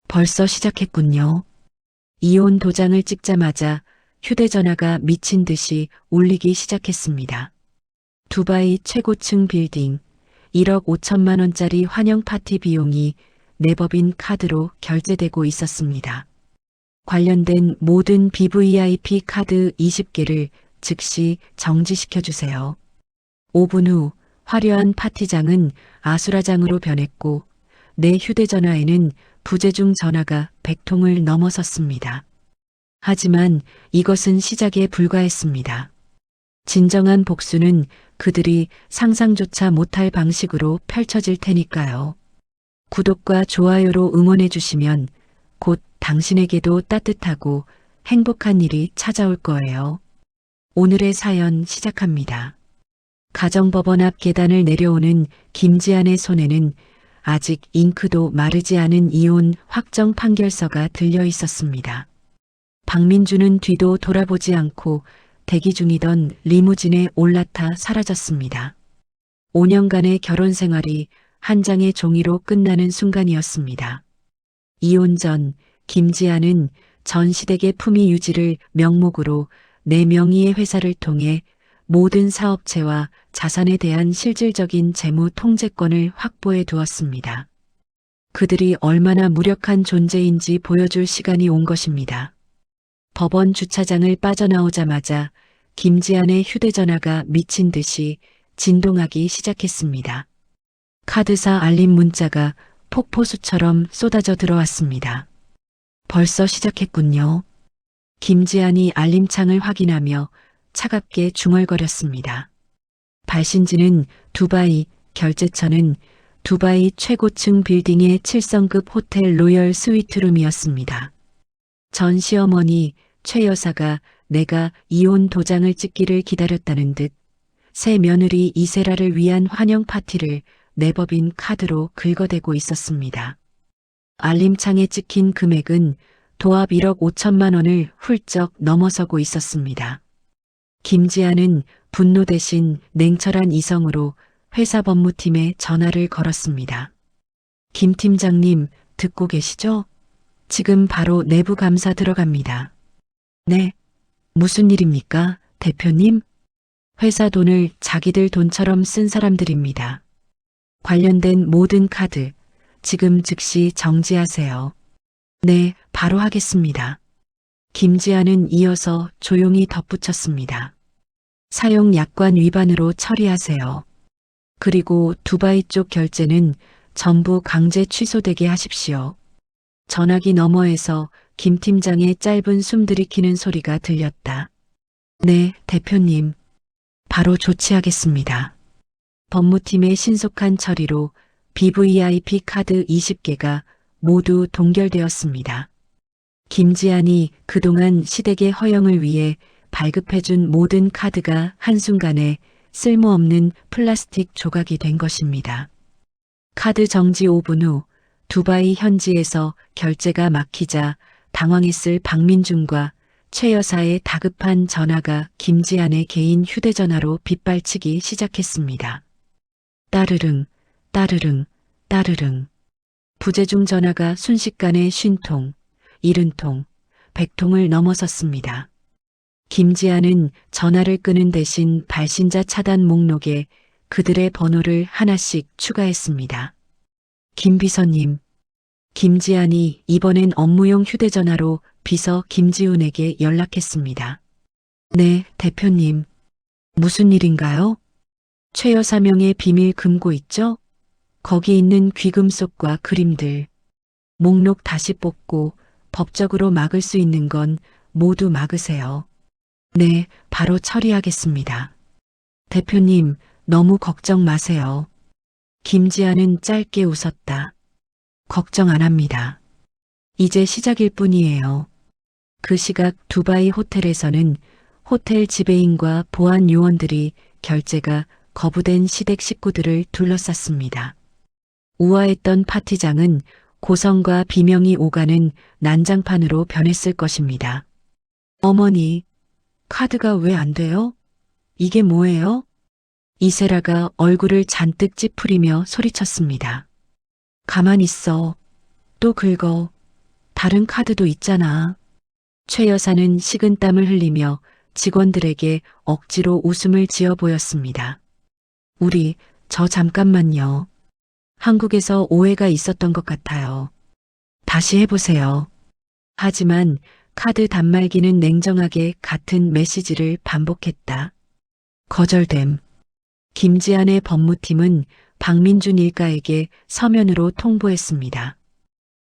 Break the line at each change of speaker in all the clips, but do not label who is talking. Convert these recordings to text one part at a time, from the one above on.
벌써 시작했군요. 이혼 도장을 찍자마자 휴대전화가 미친 듯이 울리기 시작했습니다. 두바이 최고층 빌딩 1억 5천만 원짜리 환영 파티 비용이 내법인 카드로 결제되고 있었습니다. 관련된 모든 BVIP 카드 20개를 즉시 정지시켜 주세요. 5분 후 화려한 파티장은 아수라장으로 변했고 내 휴대전화에는 부재중 전화가 100통을 넘어섰습니다. 하지만 이것은 시작에 불과했습니다. 진정한 복수는 그들이 상상조차 못할 방식으로 펼쳐질 테니까요. 구독과 좋아요로 응원해 주시면 곧 당신에게도 따뜻하고 행복한 일이 찾아올 거예요. 오늘의 사연 시작합니다. 가정법원 앞 계단을 내려오는 김지안의 손에는 아직 잉크도 마르지 않은 이혼 확정 판결서가 들려 있었습니다. 박민주는 뒤도 돌아보지 않고 대기 중이던 리무진에 올라타 사라졌습니다. 5년간의 결혼 생활이 한 장의 종이로 끝나는 순간이었습니다. 이혼 전 김지아는 전 시댁의 품위 유지를 명목으로 내 명의의 회사를 통해 모든 사업체와 자산에 대한 실질적인 재무 통제권을 확보해 두었습니다. 그들이 얼마나 무력한 존재인지 보여줄 시간이 온 것입니다. 법원 주차장을 빠져나오자마자 김지안의 휴대전화가 미친 듯이 진동하기 시작했습니다. 카드사 알림 문자가 폭포수처럼 쏟아져 들어왔습니다. 벌써 시작했군요. 김지안이 알림창을 확인하며 차갑게 중얼거렸습니다. 발신지는 두바이, 결제처는 두바이 최고층 빌딩의 7성급 호텔 로열 스위트룸이었습니다. 전 시어머니 최 여사가 내가 이혼 도장을 찍기를 기다렸다는 듯 새 며느리 이세라를 위한 환영 파티를 내법인 카드로 긁어대고 있었습니다. 알림창에 찍힌 금액은 도합 1억 5천만 원을 훌쩍 넘어서고 있었습니다. 김지아는 분노 대신 냉철한 이성으로 회사 법무팀에 전화를 걸었습니다. 김 팀장님, 듣고 계시죠? 지금 바로 내부 감사 들어갑니다. 네. 무슨 일입니까, 대표님? 회사 돈을 자기들 돈처럼 쓴 사람들입니다. 관련된 모든 카드, 지금 즉시 정지하세요. 네, 바로 하겠습니다. 김지아는 이어서 조용히 덧붙였습니다. 사용 약관 위반으로 처리하세요. 그리고 두바이 쪽 결제는 전부 강제 취소되게 하십시오. 전화기 너머에서 김 팀장의 짧은 숨 들이키는 소리가 들렸다. 네, 대표님. 바로 조치하겠습니다. 법무팀의 신속한 처리로 BVIP 카드 20개가 모두 동결되었습니다. 김지안이 그동안 시댁의 허영을 위해 발급해준 모든 카드가 한순간에 쓸모없는 플라스틱 조각이 된 것입니다. 카드 정지 5분 후 두바이 현지에서 결제가 막히자 당황했을 박민준과 최 여사의 다급한 전화가 김지안의 개인 휴대전화로 빗발치기 시작했습니다. 따르릉, 따르릉, 따르릉. 부재중 전화가 순식간에 50통, 70통, 100통을 넘어섰습니다. 김지아는 전화를 끄는 대신 발신자 차단 목록에 그들의 번호를 하나씩 추가했습니다. 김 비서님. 김지안이 이번엔 업무용 휴대전화로 비서 김지훈에게 연락했습니다. 네, 대표님. 무슨 일인가요? 최 여사 명의 비밀 금고 있죠? 거기 있는 귀금속과 그림들. 목록 다시 뽑고 법적으로 막을 수 있는 건 모두 막으세요. 네, 바로 처리하겠습니다. 대표님, 너무 걱정 마세요. 김지아는 짧게 웃었다. 걱정 안 합니다. 이제 시작일 뿐이에요. 그 시각 두바이 호텔에서는 호텔 지배인과 보안 요원들이 결제가 거부된 시댁 식구들을 둘러쌌습니다. 우아했던 파티장은 고성과 비명이 오가는 난장판으로 변했을 것입니다. 어머니, 카드가 왜 안 돼요? 이게 뭐예요? 이세라가 얼굴을 잔뜩 찌푸리며 소리쳤습니다. 가만 있어. 또 긁어. 다른 카드도 있잖아. 최 여사는 식은땀을 흘리며 직원들에게 억지로 웃음을 지어 보였습니다. 저 잠깐만요. 한국에서 오해가 있었던 것 같아요. 다시 해보세요. 하지만 카드 단말기는 냉정하게 같은 메시지를 반복했다. 거절됨. 김지한의 법무팀은 박민준 일가에게 서면으로 통보했습니다.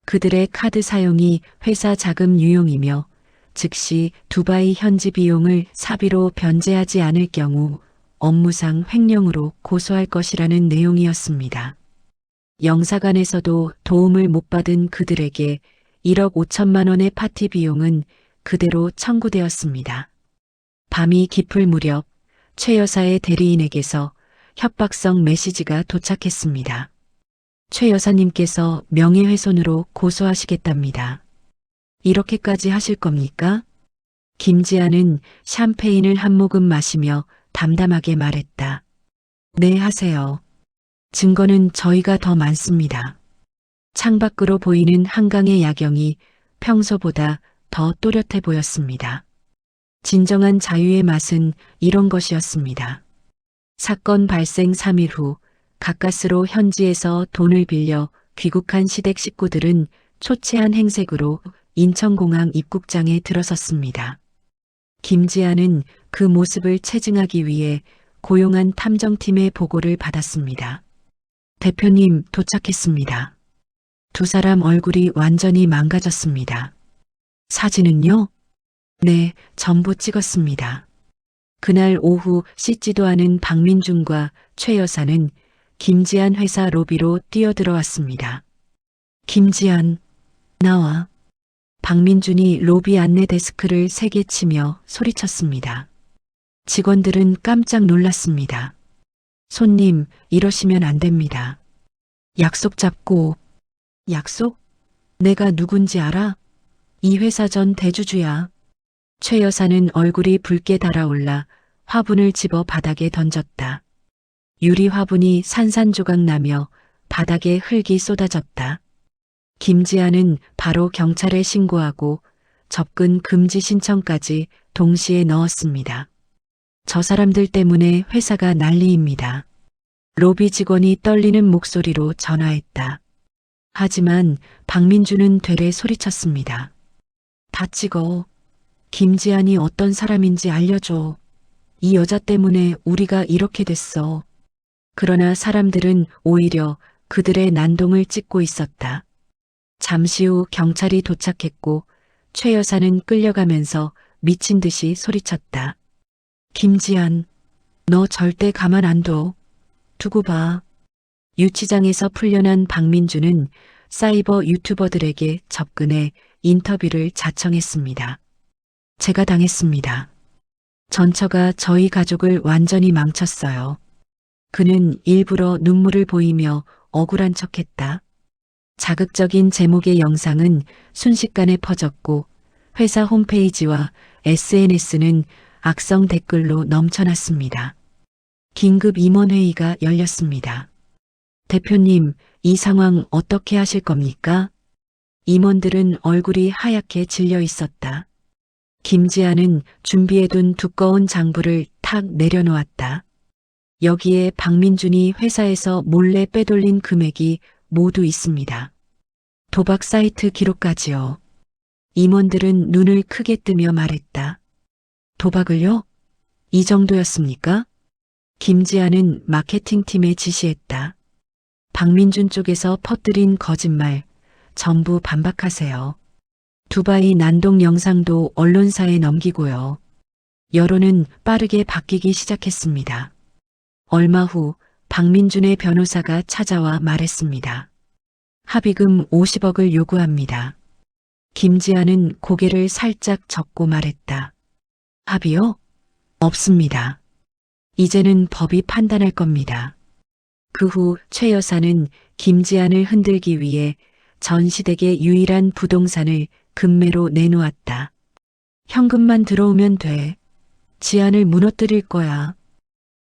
그들의 카드 사용이 회사 자금 유용이며 즉시 두바이 현지 비용을 사비로 변제하지 않을 경우 업무상 횡령으로 고소할 것이라는 내용이었습니다. 영사관에서도 도움을 못 받은 그들에게 1억 5천만 원의 파티 비용은 그대로 청구되었습니다. 밤이 깊을 무렵 최 여사의 대리인에게서 협박성 메시지가 도착했습니다. 최 여사님께서 명예훼손으로 고소하시겠답니다. 이렇게까지 하실 겁니까? 김지아는 샴페인을 한 모금 마시며 담담하게 말했다. 네, 하세요. 증거는 저희가 더 많습니다. 창밖으로 보이는 한강의 야경이 평소보다 더 또렷해 보였습니다. 진정한 자유의 맛은 이런 것이었습니다. 사건 발생 3일 후 가까스로 현지에서 돈을 빌려 귀국한 시댁 식구들은 초췌한 행색으로 인천공항 입국장에 들어섰습니다. 김지아는 그 모습을 체증하기 위해 고용한 탐정팀의 보고를 받았습니다. 대표님, 도착했습니다. 두 사람 얼굴이 완전히 망가졌습니다. 사진은요? 네, 전부 찍었습니다. 그날 오후 씻지도 않은 박민준과 최 여사는 김지한 회사 로비로 뛰어들어왔습니다. 김지한, 나와. 박민준이 로비 안내 데스크를 세게 치며 소리쳤습니다. 직원들은 깜짝 놀랐습니다. 손님, 이러시면 안 됩니다. 약속 잡고. 약속? 내가 누군지 알아? 이 회사 전 대주주야. 최 여사는 얼굴이 붉게 달아올라 화분을 집어 바닥에 던졌다. 유리 화분이 산산조각 나며 바닥에 흙이 쏟아졌다. 김지아는 바로 경찰에 신고하고 접근 금지 신청까지 동시에 넣었습니다. 저 사람들 때문에 회사가 난리입니다. 로비 직원이 떨리는 목소리로 전화했다. 하지만 박민주는 되레 소리쳤습니다. 다 찍어. 김지한이 어떤 사람인지 알려줘. 이 여자 때문에 우리가 이렇게 됐어. 그러나 사람들은 오히려 그들의 난동을 찍고 있었다. 잠시 후 경찰이 도착했고 최 여사는 끌려가면서 미친 듯이 소리쳤다. 김지한, 너 절대 가만 안 둬. 두고 봐. 유치장에서 풀려난 박민주는 사이버 유튜버들에게 접근해 인터뷰를 자청했습니다. 제가 당했습니다. 전처가 저희 가족을 완전히 망쳤어요. 그는 일부러 눈물을 보이며 억울한 척했다. 자극적인 제목의 영상은 순식간에 퍼졌고 회사 홈페이지와 SNS는 악성 댓글로 넘쳐났습니다. 긴급 임원회의가 열렸습니다. 대표님, 이 상황 어떻게 하실 겁니까? 임원들은 얼굴이 하얗게 질려 있었다. 김지아는 준비해둔 두꺼운 장부를 탁 내려놓았다. 여기에 박민준이 회사에서 몰래 빼돌린 금액이 모두 있습니다. 도박 사이트 기록까지요. 임원들은 눈을 크게 뜨며 말했다. 도박을요? 이 정도였습니까? 김지아는 마케팅팀에 지시했다. 박민준 쪽에서 퍼뜨린 거짓말 전부 반박하세요. 두바이 난동 영상도 언론사에 넘기고요. 여론은 빠르게 바뀌기 시작했습니다. 얼마 후 박민준의 변호사가 찾아와 말했습니다. 합의금 50억을 요구합니다. 김지아는 고개를 살짝 젓고 말했다. 합의요? 없습니다. 이제는 법이 판단할 겁니다. 그 후 최 여사는 김지안을 흔들기 위해 전 시댁의 유일한 부동산을 금매로 내놓았다. 현금만 들어오면 돼. 지안을 무너뜨릴 거야.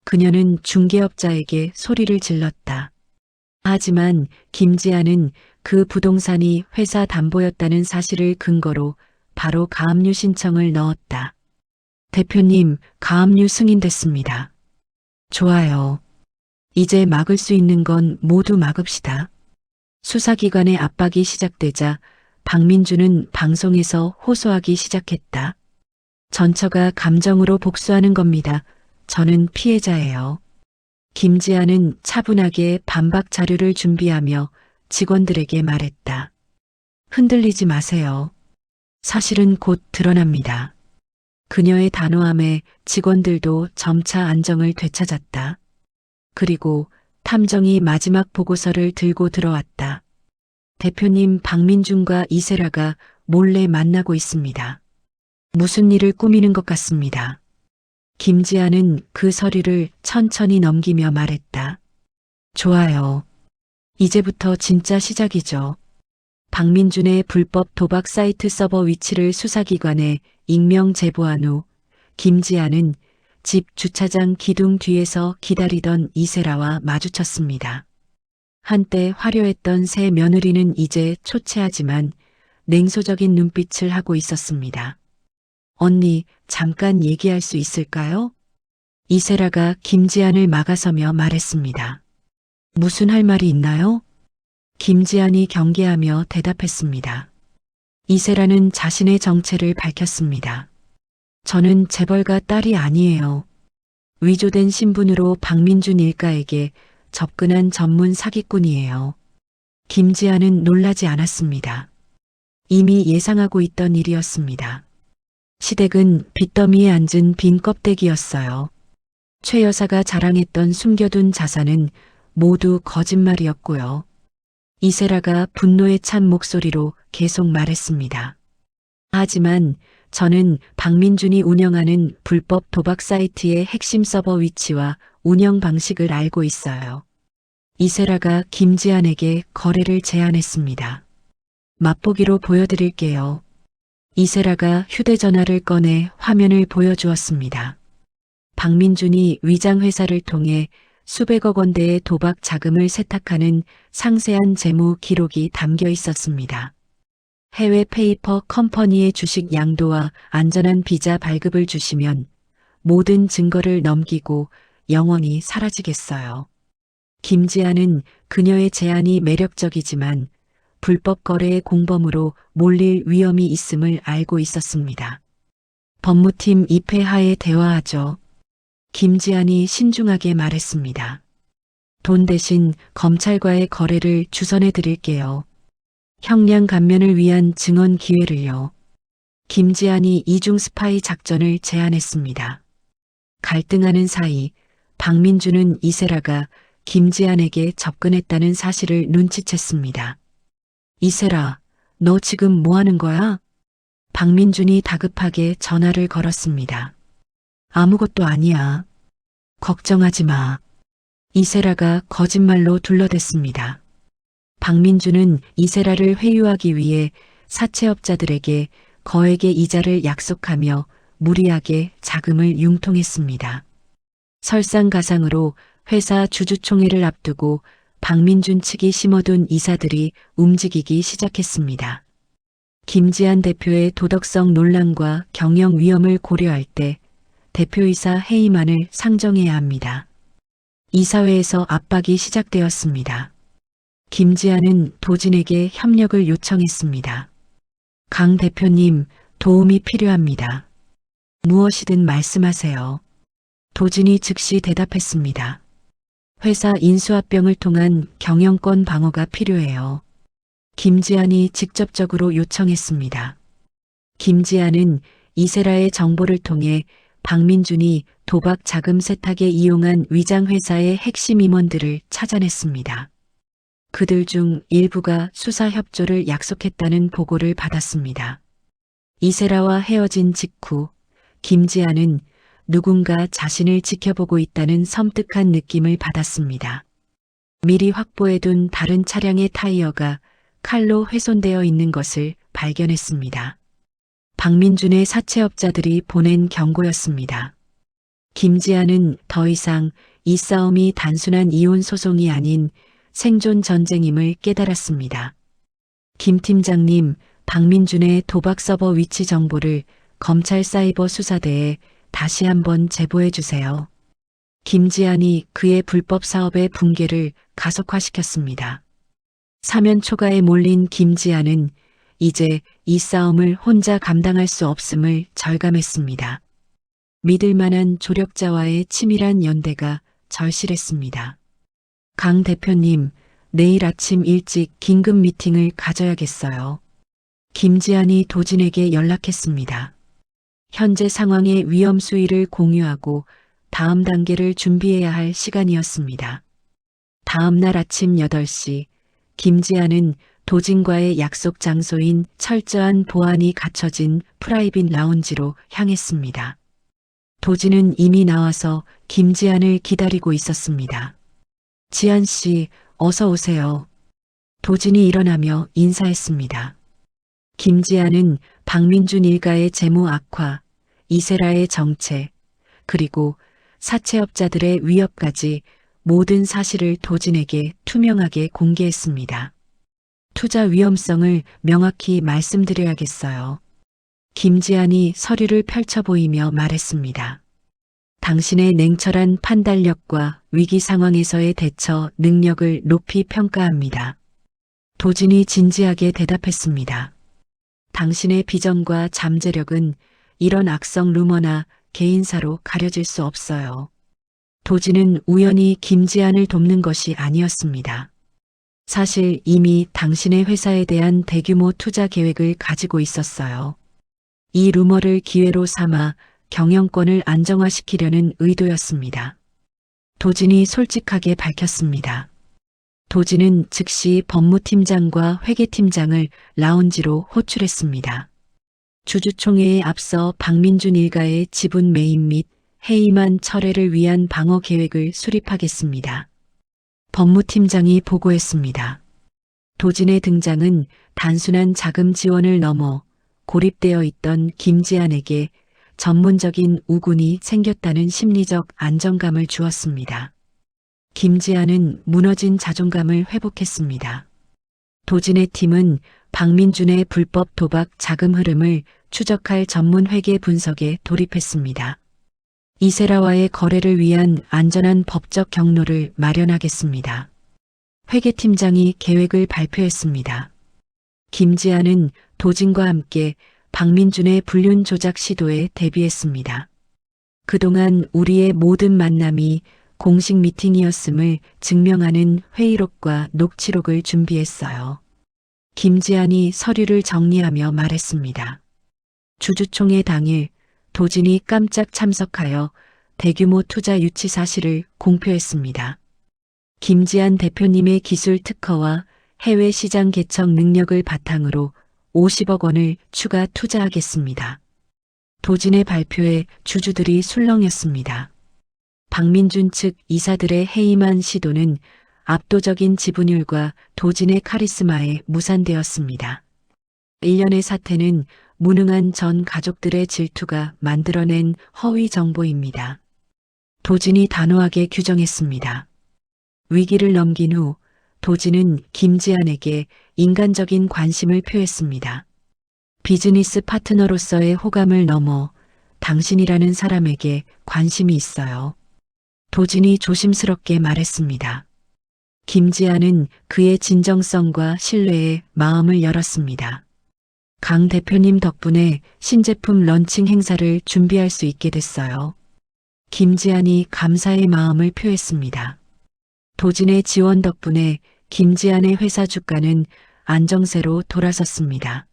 그녀는 중개업자에게 소리를 질렀다. 하지만 김지안은 그 부동산이 회사 담보였다는 사실을 근거로 바로 가압류 신청을 넣었다. 대표님, 가압류 승인됐습니다. 좋아요. 이제 막을 수 있는 건 모두 막읍시다. 수사기관의 압박이 시작되자 박민주는 방송에서 호소하기 시작했다. 전처가 감정으로 복수하는 겁니다. 저는 피해자예요. 김지아는 차분하게 반박 자료를 준비하며 직원들에게 말했다. 흔들리지 마세요. 사실은 곧 드러납니다. 그녀의 단호함에 직원들도 점차 안정을 되찾았다. 그리고 탐정이 마지막 보고서를 들고 들어왔다. 대표님 박민준과 이세라가 몰래 만나고 있습니다. 무슨 일을 꾸미는 것 같습니다. 김지아는 그 서류를 천천히 넘기며 말했다. 좋아요. 이제부터 진짜 시작이죠. 박민준의 불법 도박 사이트 서버 위치를 수사기관에 익명 제보한 후 김지아는 집 주차장 기둥 뒤에서 기다리던 이세라와 마주쳤습니다. 한때 화려했던 새 며느리는 이제 초췌하지만 냉소적인 눈빛을 하고 있었습니다. 언니, 잠깐 얘기할 수 있을까요? 이세라가 김지안을 막아서며 말했습니다. 무슨 할 말이 있나요? 김지안이 경계하며 대답했습니다. 이세라는 자신의 정체를 밝혔습니다. 저는 재벌가 딸이 아니에요. 위조된 신분으로 박민준 일가에게 접근한 전문 사기꾼이에요. 김지아는 놀라지 않았습니다. 이미 예상하고 있던 일이었습니다. 시댁은 빚더미에 앉은 빈 껍데기였어요. 최 여사가 자랑했던 숨겨둔 자산은 모두 거짓말이었고요. 이세라가 분노에 찬 목소리로 계속 말했습니다. 하지만 저는 박민준이 운영하는 불법 도박 사이트의 핵심 서버 위치와 운영 방식을 알고 있어요. 이세라가 김지안에게 거래를 제안했습니다. 맛보기로 보여드릴게요. 이세라가 휴대전화를 꺼내 화면을 보여주었습니다. 박민준이 위장회사를 통해 수백억 원대의 도박 자금을 세탁하는 상세한 재무 기록이 담겨 있었습니다. 해외 페이퍼 컴퍼니의 주식 양도와 안전한 비자 발급을 주시면 모든 증거를 넘기고 영원히 사라지겠어요. 김지아는 그녀의 제안이 매력적이지만 불법 거래의 공범으로 몰릴 위험이 있음을 알고 있었습니다. 법무팀 입회하에 대화하죠. 김지안이 신중하게 말했습니다. 돈 대신 검찰과의 거래를 주선해 드릴게요. 형량 감면을 위한 증언 기회를요. 김지안이 이중 스파이 작전을 제안했습니다. 갈등하는 사이 박민준은 이세라가 김지안에게 접근했다는 사실을 눈치챘습니다. 이세라, 너 지금 뭐 하는 거야? 박민준이 다급하게 전화를 걸었습니다. 아무것도 아니야. 걱정하지 마. 이세라가 거짓말로 둘러댔습니다. 박민준은 이세라를 회유하기 위해 사채업자들에게 거액의 이자를 약속하며 무리하게 자금을 융통했습니다. 설상가상으로 회사 주주총회를 앞두고 박민준 측이 심어둔 이사들이 움직이기 시작했습니다. 김지안 대표의 도덕성 논란과 경영 위험을 고려할 때 대표이사 해임안을 상정해야 합니다. 이사회에서 압박이 시작되었습니다. 김지아는 도진에게 협력을 요청했습니다. 강 대표님, 도움이 필요합니다. 무엇이든 말씀하세요. 도진이 즉시 대답했습니다. 회사 인수합병을 통한 경영권 방어가 필요해요. 김지안이 직접적으로 요청했습니다. 김지안은 이세라의 정보를 통해 박민준이 도박 자금 세탁에 이용한 위장회사의 핵심 임원들을 찾아냈습니다. 그들 중 일부가 수사 협조를 약속했다는 보고를 받았습니다. 이세라와 헤어진 직후 김지아는 누군가 자신을 지켜보고 있다는 섬뜩한 느낌을 받았습니다. 미리 확보해둔 다른 차량의 타이어가 칼로 훼손되어 있는 것을 발견했습니다. 박민준의 사채업자들이 보낸 경고였습니다. 김지아는 더 이상 이 싸움이 단순한 이혼 소송이 아닌 생존 전쟁임을 깨달았습니다. 김 팀장님, 박민준의 도박 서버 위치 정보를 검찰 사이버 수사대에 다시 한번 제보해 주세요. 김지한이 그의 불법 사업의 붕괴를 가속화시켰습니다. 사면 초가에 몰린 김지한은 이제 이 싸움을 혼자 감당할 수 없음을 절감했습니다. 믿을 만한 조력자와의 치밀한 연대가 절실했습니다. 강 대표님, 내일 아침 일찍 긴급 미팅을 가져야겠어요. 김지한이 도진에게 연락했습니다. 현재 상황의 위험 수위를 공유하고 다음 단계를 준비해야 할 시간이었습니다. 다음 날 아침 8시, 김지한은 도진과의 약속 장소인 철저한 보안이 갖춰진 프라이빗 라운지로 향했습니다. 도진은 이미 나와서 김지한을 기다리고 있었습니다. 지한 씨, 어서 오세요. 도진이 일어나며 인사했습니다. 김지한은 박민준 일가의 재무 악화, 이세라의 정체, 그리고 사채업자들의 위협까지 모든 사실을 도진에게 투명하게 공개했습니다. 투자 위험성을 명확히 말씀드려야겠어요. 김지한이 서류를 펼쳐 보이며 말했습니다. 당신의 냉철한 판단력과 위기 상황에서의 대처 능력을 높이 평가합니다. 도진이 진지하게 대답했습니다. 당신의 비전과 잠재력은 이런 악성 루머나 개인사로 가려질 수 없어요. 도진은 우연히 김지한을 돕는 것이 아니었습니다. 사실 이미 당신의 회사에 대한 대규모 투자 계획을 가지고 있었어요. 이 루머를 기회로 삼아 경영권을 안정화시키려는 의도였습니다. 도진이 솔직하게 밝혔습니다. 도진은 즉시 법무팀장과 회계팀장을 라운지로 호출했습니다. 주주총회에 앞서 박민준 일가의 지분 매입 및 해임안 철회를 위한 방어 계획을 수립하겠습니다. 법무팀장이 보고했습니다. 도진의 등장은 단순한 자금 지원을 넘어 고립되어 있던 김지한에게 전문적인 우군이 생겼다는 심리적 안정감을 주었습니다. 김지한은 무너진 자존감을 회복했습니다. 도진의 팀은 박민준의 불법 도박 자금 흐름을 추적할 전문 회계 분석에 돌입했습니다. 이세라와의 거래를 위한 안전한 법적 경로를 마련하겠습니다. 회계팀장이 계획을 발표했습니다. 김지한은 도진과 함께 박민준의 불륜 조작 시도에 대비했습니다. 그동안 우리의 모든 만남이 공식 미팅이었음을 증명하는 회의록과 녹취록을 준비했어요. 김지한이 서류를 정리하며 말했습니다. 주주총회 당일 도진이 깜짝 참석하여 대규모 투자 유치 사실을 공표했습니다. 김지한 대표님의 기술 특허와 해외 시장 개척 능력을 바탕으로 50억 원을 추가 투자하겠습니다. 도진의 발표에 주주들이 술렁였습니다. 박민준 측 이사들의 해임안 시도는 압도적인 지분율과 도진의 카리스마에 무산되었습니다. 일련의 사태는 무능한 전 가족들의 질투가 만들어낸 허위 정보입니다. 도진이 단호하게 규정했습니다. 위기를 넘긴 후 도진은 김지한에게 인간적인 관심을 표했습니다. 비즈니스 파트너로서의 호감을 넘어 당신이라는 사람에게 관심이 있어요. 도진이 조심스럽게 말했습니다. 김지한은 그의 진정성과 신뢰에 마음을 열었습니다. 강 대표님 덕분에 신제품 런칭 행사를 준비할 수 있게 됐어요. 김지한이 감사의 마음을 표했습니다. 도진의 지원 덕분에 김지한의 회사 주가는 안정세로 돌아섰습니다.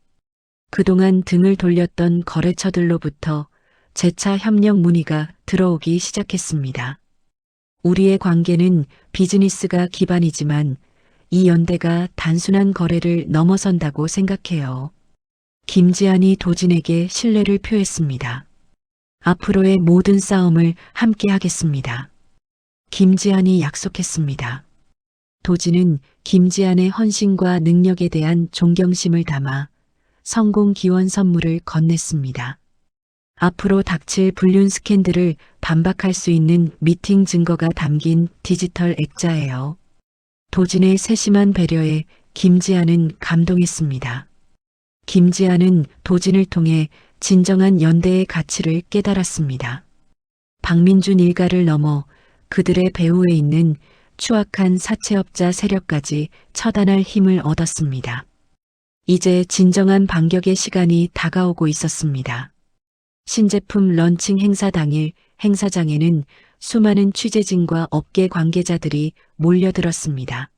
그동안 등을 돌렸던 거래처들로부터 재차 협력 문의가 들어오기 시작했습니다. 우리의 관계는 비즈니스가 기반이지만 이 연대가 단순한 거래를 넘어선다고 생각해요. 김지한이 도진에게 신뢰를 표했습니다. 앞으로의 모든 싸움을 함께 하겠습니다. 김지한이 약속했습니다. 도진은 김지한의 헌신과 능력에 대한 존경심을 담아 성공 기원 선물을 건넸습니다. 앞으로 닥칠 불륜 스캔들을 반박할 수 있는 미팅 증거가 담긴 디지털 액자예요. 도진의 세심한 배려에 김지아는 감동했습니다. 김지아는 도진을 통해 진정한 연대의 가치를 깨달았습니다. 박민준 일가를 넘어 그들의 배후에 있는 추악한 사채업자 세력까지 처단할 힘을 얻었습니다. 이제 진정한 반격의 시간이 다가오고 있었습니다. 신제품 런칭 행사 당일 행사장에는 수많은 취재진과 업계 관계자들이 몰려들었습니다.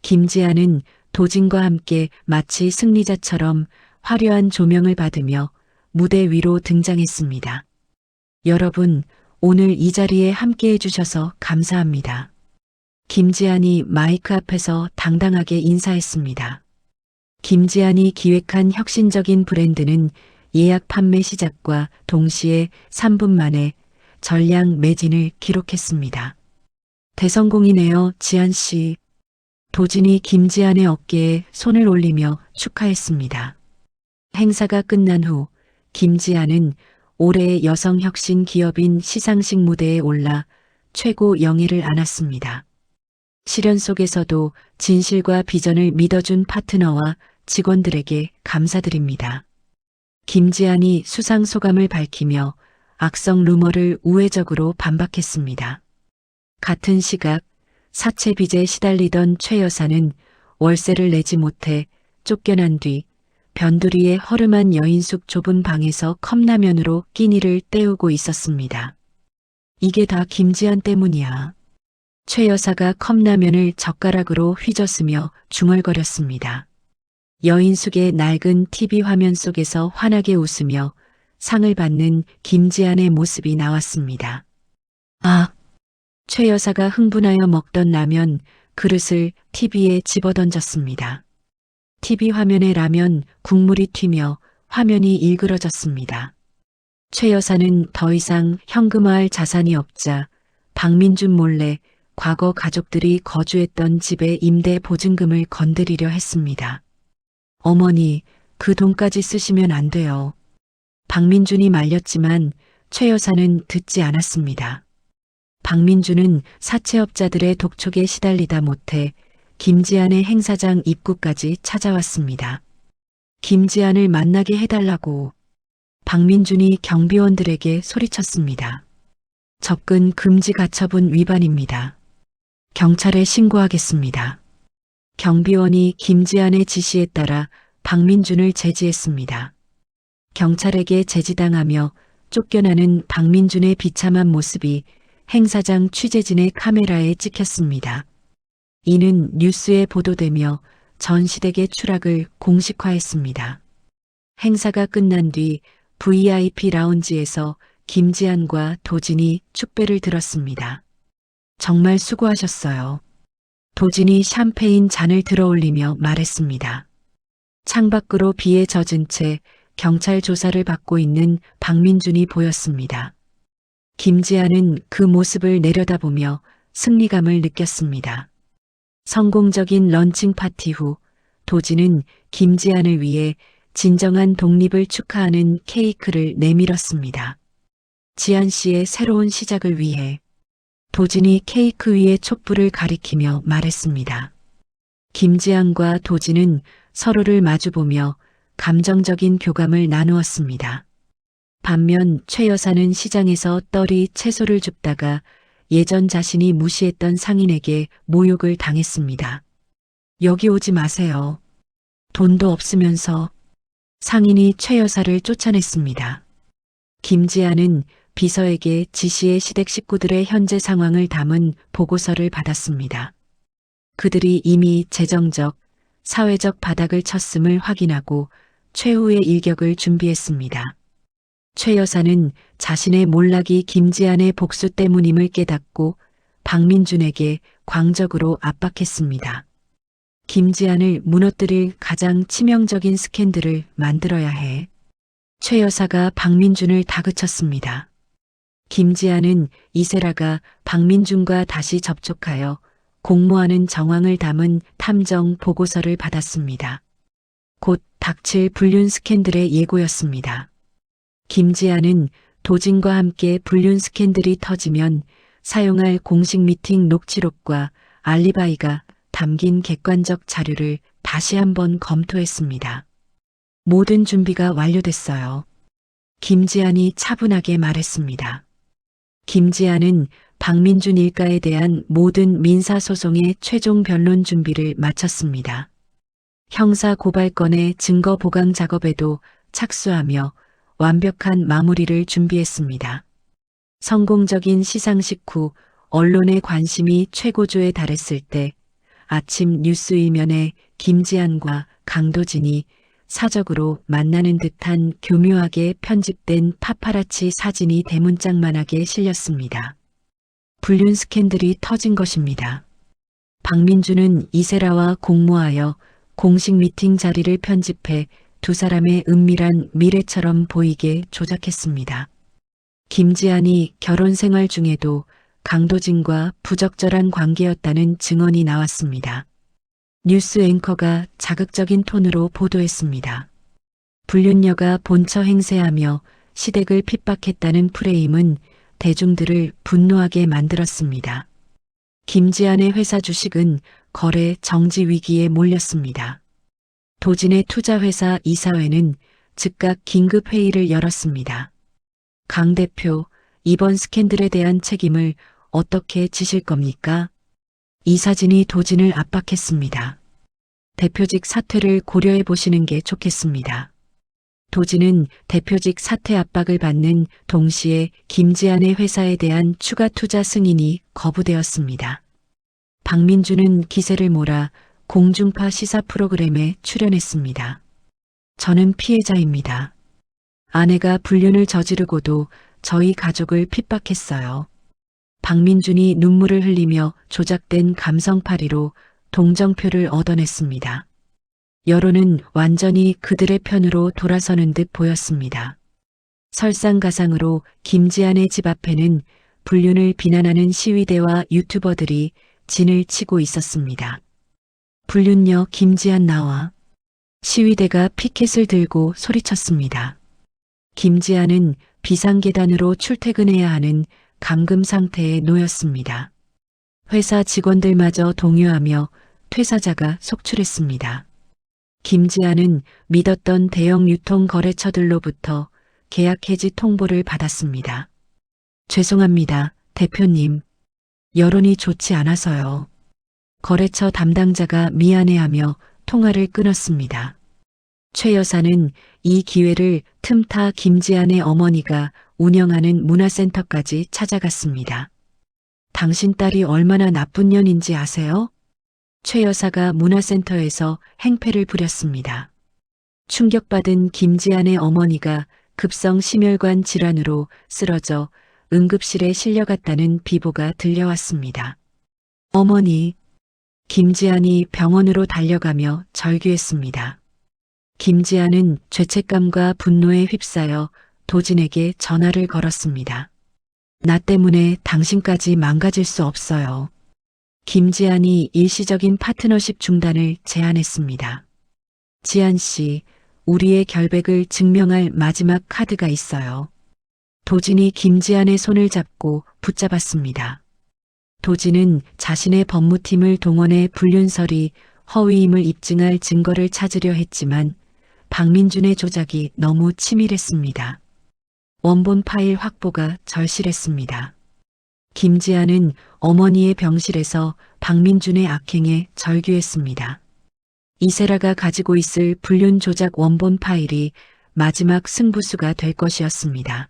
김지아는 도진과 함께 마치 승리자처럼 화려한 조명을 받으며 무대 위로 등장했습니다. 여러분, 오늘 이 자리에 함께 해주셔서 감사합니다. 김지안이 마이크 앞에서 당당하게 인사했습니다. 김지안이 기획한 혁신적인 브랜드는 예약 판매 시작과 동시에 3분 만에 전량 매진을 기록했습니다. 대성공이네요, 지안 씨. 도진이 김지안의 어깨에 손을 올리며 축하했습니다. 행사가 끝난 후 김지안은 올해의 여성혁신 기업인 시상식 무대에 올라 최고 영예를 안았습니다. 시련 속에서도 진실과 비전을 믿어준 파트너와 직원들에게 감사드립니다. 김지안이 수상 소감을 밝히며 악성 루머를 우회적으로 반박했습니다. 같은 시각 사채 빚에 시달리던 최 여사는 월세를 내지 못해 쫓겨난 뒤 변두리의 허름한 여인숙 좁은 방에서 컵라면으로 끼니를 때우고 있었습니다. 이게 다 김지안 때문이야. 최 여사가 컵라면을 젓가락으로 휘저으며 중얼거렸습니다. 여인숙의 낡은 TV 화면 속에서 환하게 웃으며 상을 받는 김지안의 모습이 나왔습니다. 아! 최 여사가 흥분하여 먹던 라면 그릇을 TV에 집어던졌습니다. TV 화면에 라면 국물이 튀며 화면이 일그러졌습니다. 최 여사는 더 이상 현금화할 자산이 없자 박민준 몰래 과거 가족들이 거주했던 집의 임대 보증금을 건드리려 했습니다. 어머니, 그 돈까지 쓰시면 안 돼요. 박민준이 말렸지만 최 여사는 듣지 않았습니다. 박민준은 사채업자들의 독촉에 시달리다 못해 김지안의 행사장 입구까지 찾아왔습니다. 김지안을 만나게 해달라고 박민준이 경비원들에게 소리쳤습니다. 접근 금지 가처분 위반입니다. 경찰에 신고하겠습니다. 경비원이 김지안의 지시에 따라 박민준을 제지했습니다. 경찰에게 제지당하며 쫓겨나는 박민준의 비참한 모습이 행사장 취재진의 카메라에 찍혔습니다. 이는 뉴스에 보도되며 전 시댁의 추락을 공식화했습니다. 행사가 끝난 뒤 VIP 라운지에서 김지안과 도진이 축배를 들었습니다. 정말 수고하셨어요. 도진이 샴페인 잔을 들어올리며 말했습니다. 창밖으로 비에 젖은 채 경찰 조사를 받고 있는 박민준이 보였습니다. 김지안은 그 모습을 내려다보며 승리감을 느꼈습니다. 성공적인 런칭 파티 후 도진은 김지안을 위해 진정한 독립을 축하하는 케이크를 내밀었습니다. 지안 씨의 새로운 시작을 위해 도진이 케이크 위에 촛불을 가리키며 말했습니다. 김지안과 도진은 서로를 마주보며 감정적인 교감을 나누었습니다. 반면 최 여사는 시장에서 떨이 채소를 줍다가 예전 자신이 무시했던 상인에게 모욕을 당했습니다. 여기 오지 마세요. 돈도 없으면서 상인이 최 여사를 쫓아냈습니다. 김지아는 비서에게 지시의 시댁 식구들의 현재 상황을 담은 보고서를 받았습니다. 그들이 이미 재정적, 사회적 바닥을 쳤음을 확인하고 최후의 일격을 준비했습니다. 최 여사는 자신의 몰락이 김지안의 복수 때문임을 깨닫고 박민준에게 광적으로 압박했습니다. 김지안을 무너뜨릴 가장 치명적인 스캔들을 만들어야 해. 최 여사가 박민준을 다그쳤습니다. 김지안은 이세라가 박민준과 다시 접촉하여 공모하는 정황을 담은 탐정 보고서를 받았습니다. 곧 닥칠 불륜 스캔들의 예고였습니다. 김지안은 도진과 함께 불륜 스캔들이 터지면 사용할 공식 미팅 녹취록과 알리바이가 담긴 객관적 자료를 다시 한번 검토했습니다. 모든 준비가 완료됐어요. 김지한이 차분하게 말했습니다. 김지한은 박민준 일가에 대한 모든 민사소송의 최종 변론 준비를 마쳤습니다. 형사 고발건의 증거 보강 작업에도 착수하며 완벽한 마무리를 준비했습니다. 성공적인 시상식 후 언론의 관심이 최고조에 달했을 때 아침 뉴스 일면에 김지한과 강도진이 사적으로 만나는 듯한 교묘하게 편집된 파파라치 사진이 대문짝만하게 실렸습니다. 불륜 스캔들이 터진 것입니다. 박민준은 이세라와 공모하여 공식 미팅 자리를 편집해 두 사람의 은밀한 미래처럼 보이게 조작했습니다. 김지한이 결혼 생활 중에도 강도진과 부적절한 관계였다는 증언이 나왔습니다. 뉴스 앵커가 자극적인 톤으로 보도했습니다. 불륜녀가 본처 행세하며 시댁을 핍박했다는 프레임은 대중들을 분노하게 만들었습니다. 김지한의 회사 주식은 거래 정지 위기에 몰렸습니다. 도진의 투자회사 이사회는 즉각 긴급회의를 열었습니다. 강 대표, 이번 스캔들에 대한 책임을 어떻게 지실 겁니까? 이 사진이 도진을 압박했습니다. 대표직 사퇴를 고려해 보시는 게 좋겠습니다. 도진은 대표직 사퇴 압박을 받는 동시에 김지한의 회사에 대한 추가 투자 승인이 거부되었습니다. 박민준은 기세를 몰아 공중파 시사 프로그램에 출연했습니다. 저는 피해자입니다. 아내가 불륜을 저지르고도 저희 가족을 핍박했어요. 박민준이 눈물을 흘리며 조작된 감성파리로 동정표를 얻어냈습니다. 여론은 완전히 그들의 편으로 돌아서는 듯 보였습니다. 설상가상으로 김지한의 집 앞에는 불륜을 비난하는 시위대와 유튜버들이 진을 치고 있었습니다. 불륜녀 김지한 나와. 시위대가 피켓을 들고 소리쳤습니다. 김지한은 비상계단으로 출퇴근해야 하는 감금 상태에 놓였습니다. 회사 직원들마저 동요하며 퇴사자가 속출했습니다. 김지한은 믿었던 대형 유통 거래처들로부터 계약 해지 통보를 받았습니다. 죄송합니다, 대표님. 여론이 좋지 않아서요. 거래처 담당자가 미안해하며 통화를 끊었습니다. 최 여사는 이 기회를 틈타 김지한의 어머니가 운영하는 문화센터까지 찾아갔습니다. 당신 딸이 얼마나 나쁜 년인지 아세요? 최 여사가 문화센터에서 행패를 부렸습니다. 충격받은 김지한의 어머니가 급성 심혈관 질환으로 쓰러져 응급실에 실려갔다는 비보가 들려왔습니다. 어머니, 김지한이 병원으로 달려가며 절규했습니다. 김지한은 죄책감과 분노에 휩싸여 도진에게 전화를 걸었습니다. 나 때문에 당신까지 망가질 수 없어요. 김지한이 일시적인 파트너십 중단을 제안했습니다. 지한 씨, 우리의 결백을 증명할 마지막 카드가 있어요. 도진이 김지한의 손을 잡고 붙잡았습니다. 도진은 자신의 법무팀을 동원해 불륜설이 허위임을 입증할 증거를 찾으려 했지만 박민준의 조작이 너무 치밀했습니다. 원본 파일 확보가 절실했습니다. 김지한은 어머니의 병실에서 박민준의 악행에 절규했습니다. 이세라가 가지고 있을 불륜 조작 원본 파일이 마지막 승부수가 될 것이었습니다.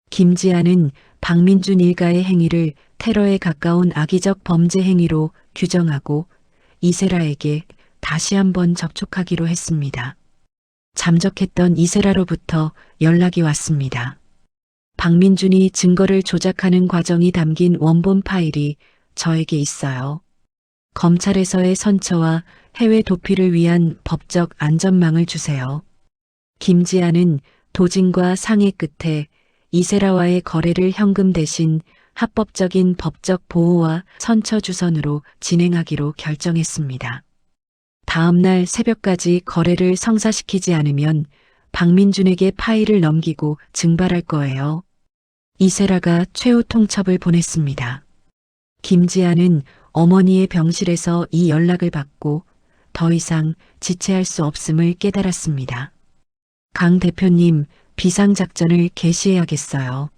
김지한은 박민준 일가의 행위를 테러에 가까운 악의적 범죄 행위로 규정하고 이세라에게 다시 한번 접촉하기로 했습니다. 잠적했던 이세라로부터 연락이 왔습니다. 박민준이 증거를 조작하는 과정이 담긴 원본 파일이 저에게 있어요. 검찰에서의 선처와 해외 도피를 위한 법적 안전망을 주세요. 김지한은 도진과 상의 끝에 이세라와의 거래를 현금 대신 합법적인 법적 보호와 선처 주선으로 진행하기로 결정했습니다. 다음 날 새벽까지 거래를 성사시키지 않으면 박민준에게 파일을 넘기고 증발할 거예요. 이세라가 최후 통첩을 보냈습니다. 김지한은 어머니의 병실에서 이 연락을 받고 더 이상 지체할 수 없음을 깨달았습니다. 강 대표님, 비상작전을 개시해야겠어요.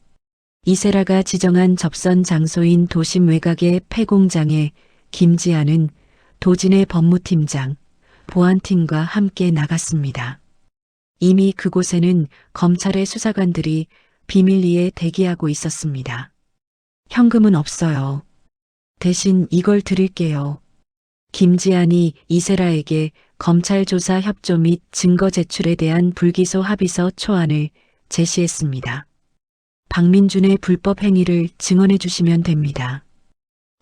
이세라가 지정한 접선 장소인 도심 외곽의 폐공장에 김지아는 도진의 법무팀장, 보안팀과 함께 나갔습니다. 이미 그곳에는 검찰의 수사관들이 비밀리에 대기하고 있었습니다. 현금은 없어요. 대신 이걸 드릴게요. 김지안이 이세라에게 검찰 조사 협조 및 증거 제출에 대한 불기소 합의서 초안을 제시했습니다. 박민준의 불법 행위를 증언해 주시면 됩니다.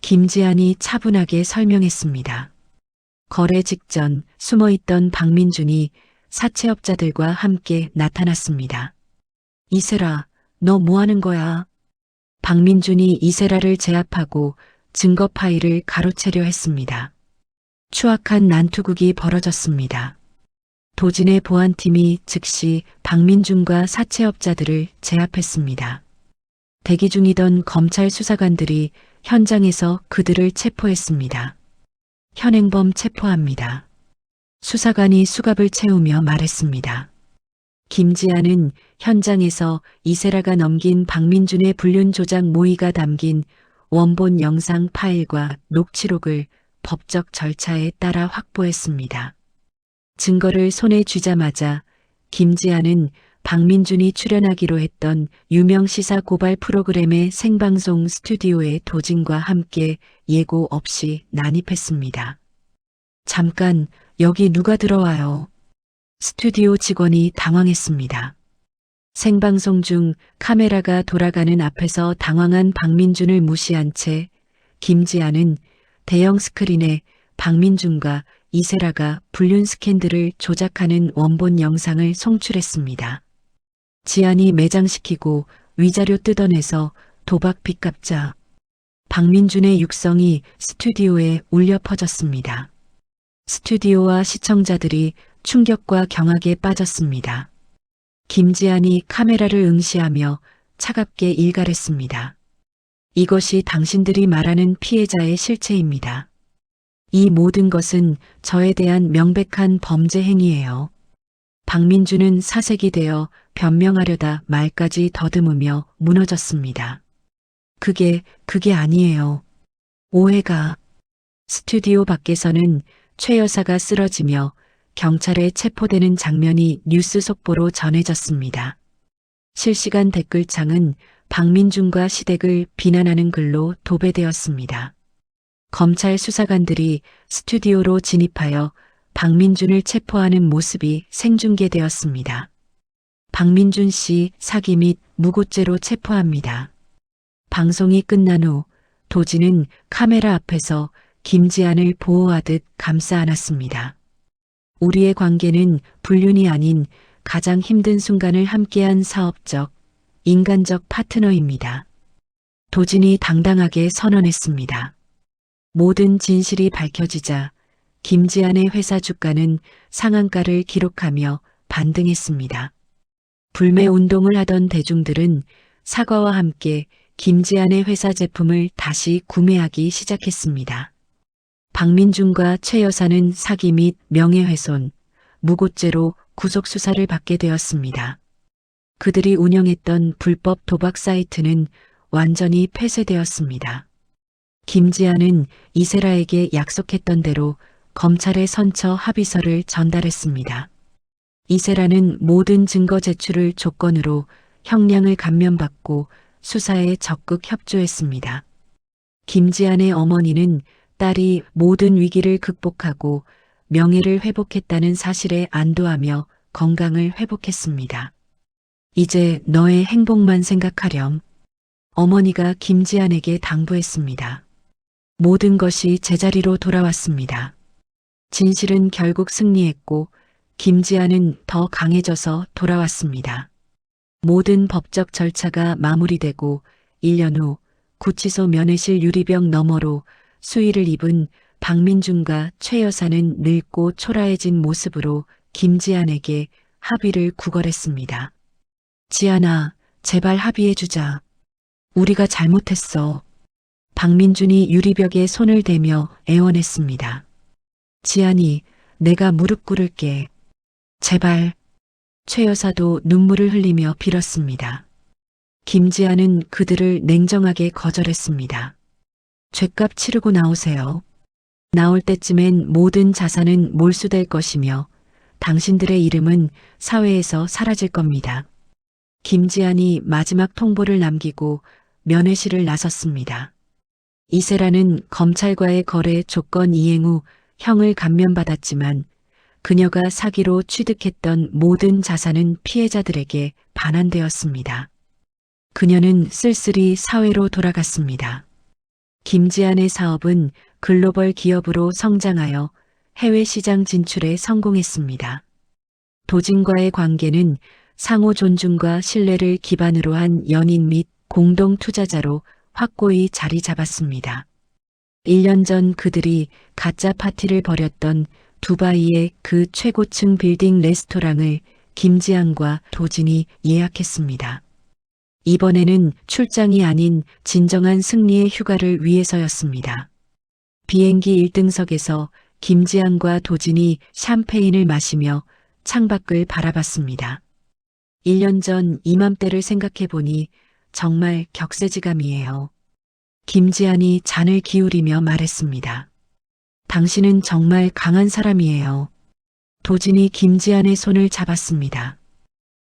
김지안이 차분하게 설명했습니다. 거래 직전 숨어있던 박민준이 사채업자들과 함께 나타났습니다. 이세라, 너 뭐 하는 거야? 박민준이 이세라를 제압하고 증거 파일을 가로채려 했습니다. 추악한 난투극이 벌어졌습니다. 도진의 보안팀이 즉시 박민준과 사채업자들을 제압했습니다. 대기 중이던 검찰 수사관들이 현장에서 그들을 체포했습니다. 현행범 체포합니다. 수사관이 수갑을 채우며 말했습니다. 김지아는 현장에서 이세라가 넘긴 박민준의 불륜 조작 모의가 담긴 원본 영상 파일과 녹취록을 법적 절차에 따라 확보했습니다. 증거를 손에 쥐자마자 김지아는 박민준이 출연하기로 했던 유명 시사 고발 프로그램의 생방송 스튜디오에 도진과 함께 예고 없이 난입했습니다. 잠깐, 여기 누가 들어와요? 스튜디오 직원이 당황했습니다. 생방송 중 카메라가 돌아가는 앞에서 당황한 박민준을 무시한 채 김지아는 대형 스크린에 박민준과 이세라가 불륜 스캔들을 조작하는 원본 영상을 송출했습니다. 지안이 매장시키고 위자료 뜯어내서 도박 빚갚자. 박민준의 육성이 스튜디오에 울려 퍼졌습니다. 스튜디오와 시청자들이 충격과 경악에 빠졌습니다. 김지안이 카메라를 응시하며 차갑게 일갈했습니다. 이것이 당신들이 말하는 피해자의 실체입니다. 이 모든 것은 저에 대한 명백한 범죄 행위예요. 박민준은 사색이 되어 변명하려다 말까지 더듬으며 무너졌습니다. 그게 아니에요. 오해가. 스튜디오 밖에서는 최 여사가 쓰러지며 경찰에 체포되는 장면이 뉴스 속보로 전해졌습니다. 실시간 댓글창은 박민준과 시댁을 비난하는 글로 도배되었습니다. 검찰 수사관들이 스튜디오로 진입하여 박민준을 체포하는 모습이 생중계되었습니다. 박민준 씨 사기 및 무고죄로 체포합니다. 방송이 끝난 후 도진은 카메라 앞에서 김지안을 보호하듯 감싸 안았습니다. 우리의 관계는 불륜이 아닌 가장 힘든 순간을 함께한 사업적, 인간적 파트너입니다. 도진이 당당하게 선언했습니다. 모든 진실이 밝혀지자 김지안의 회사 주가는 상한가를 기록하며 반등했습니다. 불매 운동을 하던 대중들은 사과와 함께 김지안의 회사 제품을 다시 구매하기 시작했습니다. 박민준과 최 여사는 사기 및 명예훼손, 무고죄로 구속수사를 받게 되었습니다. 그들이 운영했던 불법 도박 사이트는 완전히 폐쇄되었습니다. 김지아는 이세라에게 약속했던 대로 검찰에 선처 합의서를 전달했습니다. 이세라는 모든 증거 제출을 조건으로 형량을 감면받고 수사에 적극 협조했습니다. 김지안의 어머니는 딸이 모든 위기를 극복하고 명예를 회복했다는 사실에 안도하며 건강을 회복했습니다. 이제 너의 행복만 생각하렴. 어머니가 김지안에게 당부했습니다. 모든 것이 제자리로 돌아왔습니다. 진실은 결국 승리했고 김지안은 더 강해져서 돌아왔습니다. 모든 법적 절차가 마무리되고 1년 후 구치소 면회실 유리병 너머로 수의를 입은 박민준과 최 여사는 늙고 초라해진 모습으로 김지안에게 합의를 구걸했습니다. 지안아, 제발 합의해주자. 우리가 잘못했어. 박민준이 유리벽에 손을 대며 애원했습니다. 지안이, 내가 무릎 꿇을게. 제발. 최 여사도 눈물을 흘리며 빌었습니다. 김지아는 그들을 냉정하게 거절했습니다. 죗값 치르고 나오세요. 나올 때쯤엔 모든 자산은 몰수될 것이며 당신들의 이름은 사회에서 사라질 겁니다. 김지안이 마지막 통보를 남기고 면회실을 나섰습니다. 이세라는 검찰과의 거래 조건 이행 후 형을 감면받았지만 그녀가 사기로 취득했던 모든 자산은 피해자들에게 반환되었습니다. 그녀는 쓸쓸히 사회로 돌아갔습니다. 김지안의 사업은 글로벌 기업으로 성장하여 해외 시장 진출에 성공했습니다. 도진과의 관계는 상호 존중과 신뢰를 기반으로 한 연인 및 공동 투자자로 확고히 자리 잡았습니다. 1년 전 그들이 가짜 파티를 벌였던 두바이의 그 최고층 빌딩 레스토랑을 김지안과 도진이 예약했습니다. 이번에는 출장이 아닌 진정한 승리의 휴가를 위해서였습니다. 비행기 1등석에서 김지안과 도진이 샴페인을 마시며 창밖을 바라봤습니다. 1년 전 이맘때를 생각해보니 정말 격세지감이에요. 김지안이 잔을 기울이며 말했습니다. 당신은 정말 강한 사람이에요. 도진이 김지안의 손을 잡았습니다.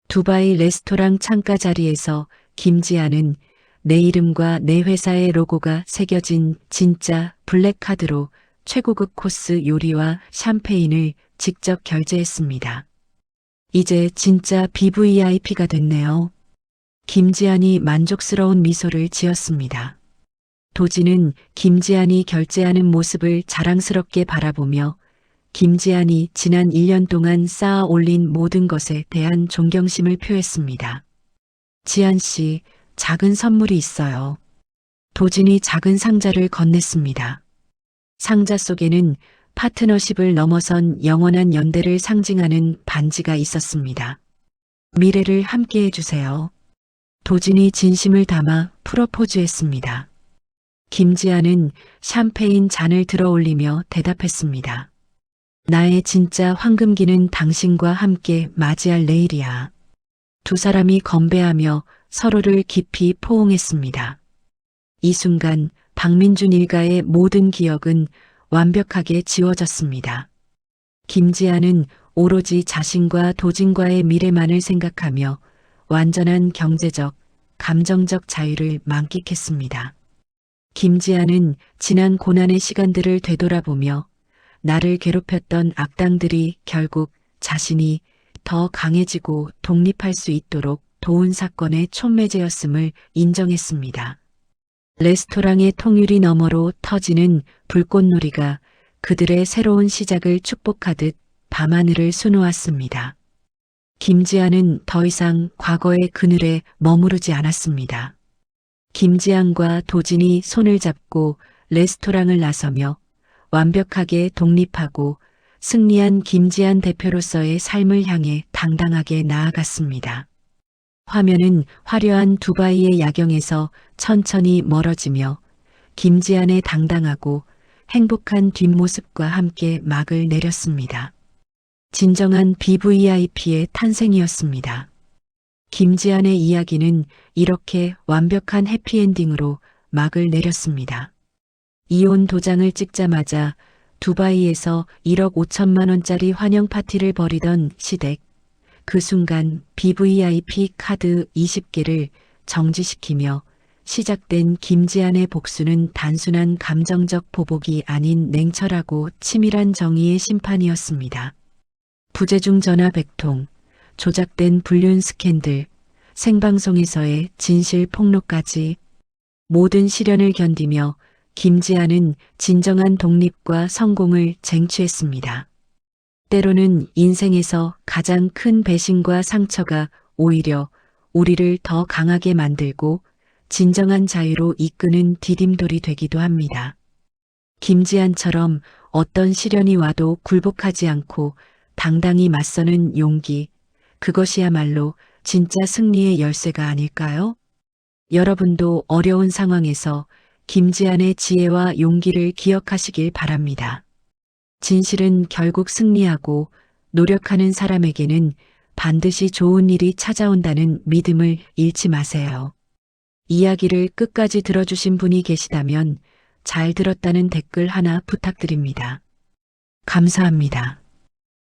두바이 레스토랑 창가 자리에서 김지안은 내 이름과 내 회사의 로고가 새겨진 진짜 블랙카드로 최고급 코스 요리와 샴페인을 직접 결제했습니다. 이제 진짜 BVIP가 됐네요. 김지안이 만족스러운 미소를 지었습니다. 도진은 김지안이 결제하는 모습을 자랑스럽게 바라보며 김지안이 지난 1년 동안 쌓아 올린 모든 것에 대한 존경심을 표했습니다. 지안 씨, 작은 선물이 있어요. 도진이 작은 상자를 건넸습니다. 상자 속에는 파트너십을 넘어선 영원한 연대를 상징하는 반지가 있었습니다. 미래를 함께 해주세요. 도진이 진심을 담아 프로포즈했습니다. 김지아는 샴페인 잔을 들어 올리며 대답했습니다. 나의 진짜 황금기는 당신과 함께 맞이할 내일이야. 두 사람이 건배하며 서로를 깊이 포옹했습니다. 이 순간 박민준 일가의 모든 기억은 완벽하게 지워졌습니다. 김지아는 오로지 자신과 도진과의 미래만을 생각하며 완전한 경제적, 감정적 자유를 만끽했습니다. 김지아는 지난 고난의 시간들을 되돌아보며 나를 괴롭혔던 악당들이 결국 자신이 더 강해지고 독립할 수 있도록 도운 사건의 촉매제였음을 인정했습니다. 레스토랑의 통유리 너머로 터지는 불꽃놀이가 그들의 새로운 시작을 축복하듯 밤하늘을 수놓았습니다. 김지아는 더 이상 과거의 그늘에 머무르지 않았습니다. 김지안과 도진이 손을 잡고 레스토랑을 나서며 완벽하게 독립하고 승리한 김지안 대표로서의 삶을 향해 당당하게 나아갔습니다. 화면은 화려한 두바이의 야경에서 천천히 멀어지며 김지안의 당당하고 행복한 뒷모습과 함께 막을 내렸습니다. 진정한 BVIP의 탄생이었습니다. 김지안의 이야기는 이렇게 완벽한 해피엔딩으로 막을 내렸습니다. 이혼 도장을 찍자마자 두바이에서 1억 5천만 원짜리 환영 파티를 벌이던 시댁. 그 순간 BVIP 카드 20개를 정지시키며 시작된 김지안의 복수는 단순한 감정적 보복이 아닌 냉철하고 치밀한 정의의 심판이었습니다. 부재중 전화 100통, 조작된 불륜 스캔들, 생방송에서의 진실 폭로까지 모든 시련을 견디며 김지아는 진정한 독립과 성공을 쟁취했습니다. 때로는 인생에서 가장 큰 배신과 상처가 오히려 우리를 더 강하게 만들고 진정한 자유로 이끄는 디딤돌이 되기도 합니다. 김지안처럼 어떤 시련이 와도 굴복하지 않고 당당히 맞서는 용기, 그것이야말로 진짜 승리의 열쇠가 아닐까요? 여러분도 어려운 상황에서 김지안의 지혜와 용기를 기억하시길 바랍니다. 진실은 결국 승리하고 노력하는 사람에게는 반드시 좋은 일이 찾아온다는 믿음을 잃지 마세요. 이야기를 끝까지 들어주신 분이 계시다면 잘 들었다는 댓글 하나 부탁드립니다. 감사합니다.